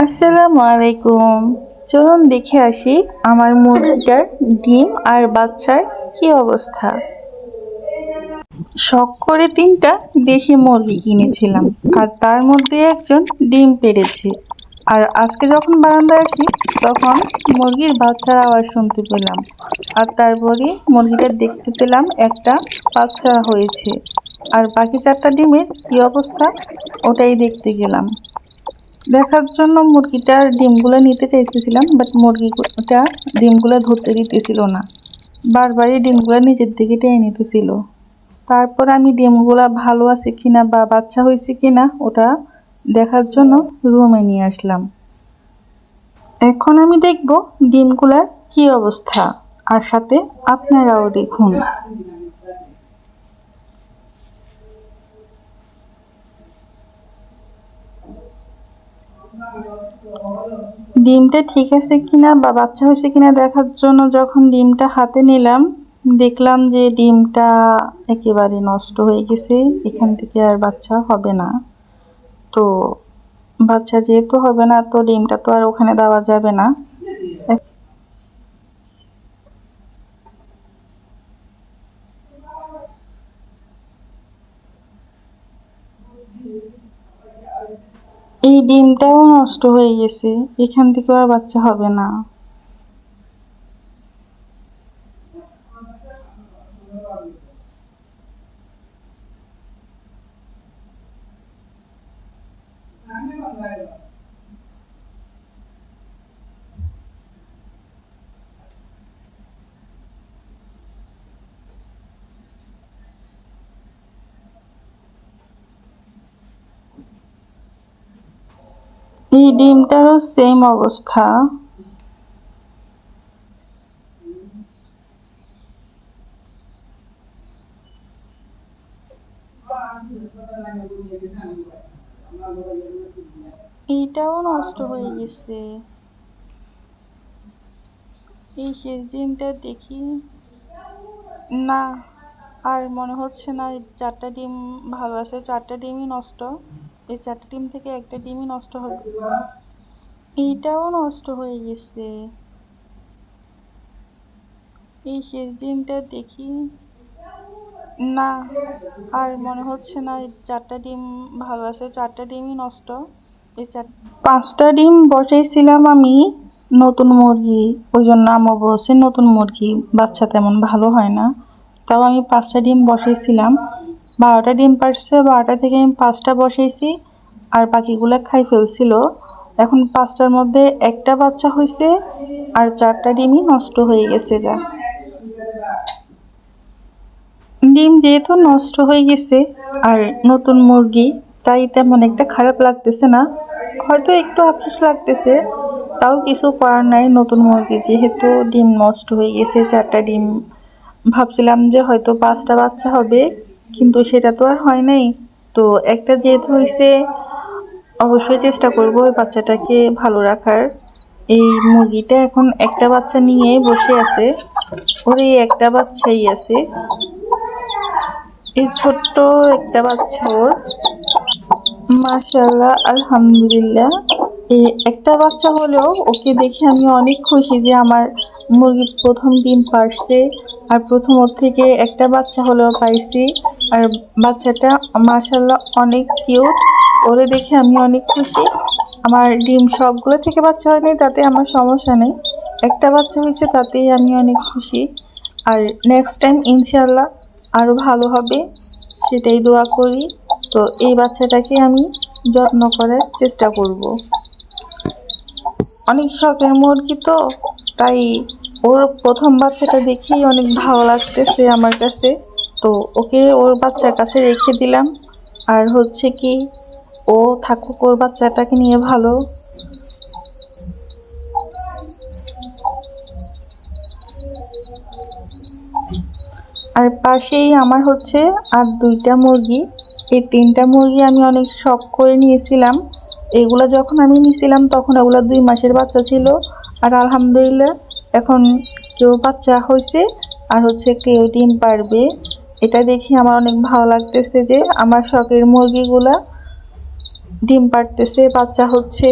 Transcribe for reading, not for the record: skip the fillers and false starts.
আসসালামু আলাইকুম। চলুন দেখে আসি আমার মুরগিটার ডিম আর বাচ্চার কি অবস্থা। শখ করে 3টা দেশি মুরগি কিনেছিলাম, আর তার মধ্যে একজন ডিম পেড়েছে। আর আজকে যখন বারান্দায় আসি তখন মুরগির বাচ্চার আওয়াজ শুনতে পেলাম, আর তারপরে মুরগিটা দেখতে পেলাম একটা বাচ্চা হয়েছে। আর বাকি 4টা ডিমের কি অবস্থা ওটাই দেখতে গেলাম। দেখার জন্য মুরগিটার ডিমগুলো নিতে চাইতেছিলাম, বাট মুরগিটা ডিমগুলো ধরতে দিতেছিল না, বারবারই ডিমগুলো নিজের দিকে টেনে নিতেছিল। তারপর আমি ডিমগুলো ভালো আছে কিনা বা বাচ্চা হয়েছে কিনা ওটা দেখার জন্য রুমে নিয়ে আসলাম। এখন আমি দেখব ডিমগুলার কি অবস্থা, আর সাথে আপনারাও দেখুন। ডিমটা ঠিক আছে কিনা বা বাচ্চা হয়েছে কিনা দেখার জন্য যখন ডিমটা হাতে নিলাম, দেখলাম যে ডিমটা একেবারে নষ্ট হয়ে গেছে, এখান থেকে আর বাচ্চা হবে না। তো বাচ্চা যেহেতু হবে না, তো ডিমটা তো আর ওখানে দেওয়া যাবে না। এই ডিমটাও নষ্ট হয়ে গেছে, এখান থেকে আর বাচ্চা হবে না। এই ডিমটারও সেম অবস্থা। এইটাও নষ্ট হয়ে গেছে। এই শেষ ডিমটা দেখি, না আর মনে হচ্ছে না। 4টা ডিম ভালো আছে, 4টা ডিমই নষ্ট। এই 4টা ডিম থেকে একটা ডিমই নষ্ট হবে। এইটাও নষ্ট হয়ে গেছে। এই শেষ ডিমটা দেখি, না আর মনে হচ্ছে না। 4টা ডিম ভালো আছে, 4টা ডিমই নষ্ট। এই 5টা ডিম বসাইছিলাম আমি নতুন মুরগি, ওই জন্য আম্মু বলছে নতুন মুরগি বাচ্চা তেমন ভালো হয় না। তাও আমি 5টা ডিম বসাইছিলাম, 12টা ডিম পারছে, 12টা থেকে আমি 5টা বসাইছি, আর বাকিগুলো খাই ফেলছিল। এখন 5টার মধ্যে একটা বাচ্চা হয়েছে, আর 4টা ডিমই নষ্ট হয়ে গেছে যা। ডিম যেহেতু নষ্ট হয়ে গেছে আর নতুন মুরগি, তাই তেমন একটা খারাপ লাগতেছে না, হয়তো একটু আফসোস লাগতেছে। তাও কিছু করার নাই, নতুন মুরগি যেহেতু ডিম নষ্ট হয়ে গেছে 4টা ডিম। ভাবছিলাম যে হয়তো 5টা বাচ্চা হবে, কিন্তু সেটা তো আর হয় নাই। তো একটা যেহেতু হয়েছে, অবশ্যই চেষ্টা করব ওই বাচ্চাটাকে ভালো রাখার। এই মুরগিটা এখন একটা বাচ্চা নিয়ে বসে আছে, ওর এই একটা বাচ্চাই আছে, এই ছোট্ট একটা বাচ্চা ওর। মাশাআল্লাহ, আলহামদুলিল্লাহ। এই একটা বাচ্চা হলেও ওকে দেখে আমি অনেক খুশি যে আমার মুরগি প্রথম ডিম পারছে, আর প্রথম ওর থেকে একটা বাচ্চা হলেও পাইছি। আর বাচ্চাটা মাশাআল্লাহ অনেক কিউট, ওরে দেখে আমি অনেক খুশি। আমার ডিম সবগুলো থেকে বাচ্চা হয়নি, তাতে আমার সমস্যা নেই, একটা বাচ্চা হয়েছে তাতেই আমি অনেক খুশি। আর নেক্সট টাইম ইনশাআল্লাহ আরও ভালো হবে, সেটাই দোয়া করি। তো এই বাচ্চাটাকে আমি যত্ন করার চেষ্টা করব। অনেক শখের মুরগি তো, তাই ওর প্রথম বাচ্চাটা দেখেই অনেক ভালো লাগতেছে আমার কাছে। তো ওকে ওর বাচ্চার কাছে রেখে দিলাম, আর হচ্ছে কি ও থাকুক ওর বাচ্চাটাকে নিয়ে ভালো। আর পাশেই আমার হচ্ছে আর 2টা মুরগি। এই 3টা মুরগি আমি অনেক শখ করে নিয়েছিলাম। এগুলো যখন আমি নিয়েছিলাম তখন ওগুলো 2 মাসের বাচ্চা ছিল। আর আলহামদুলিল্লাহ এখন কেউ বাচ্চা হয়েছে, আর হচ্ছে কেউ ডিম পারবে। এটা দেখে আমার অনেক ভালো লাগতেছে যে আমার শখের মুরগিগুলা ডিম পারতেছে, বাচ্চা হচ্ছে।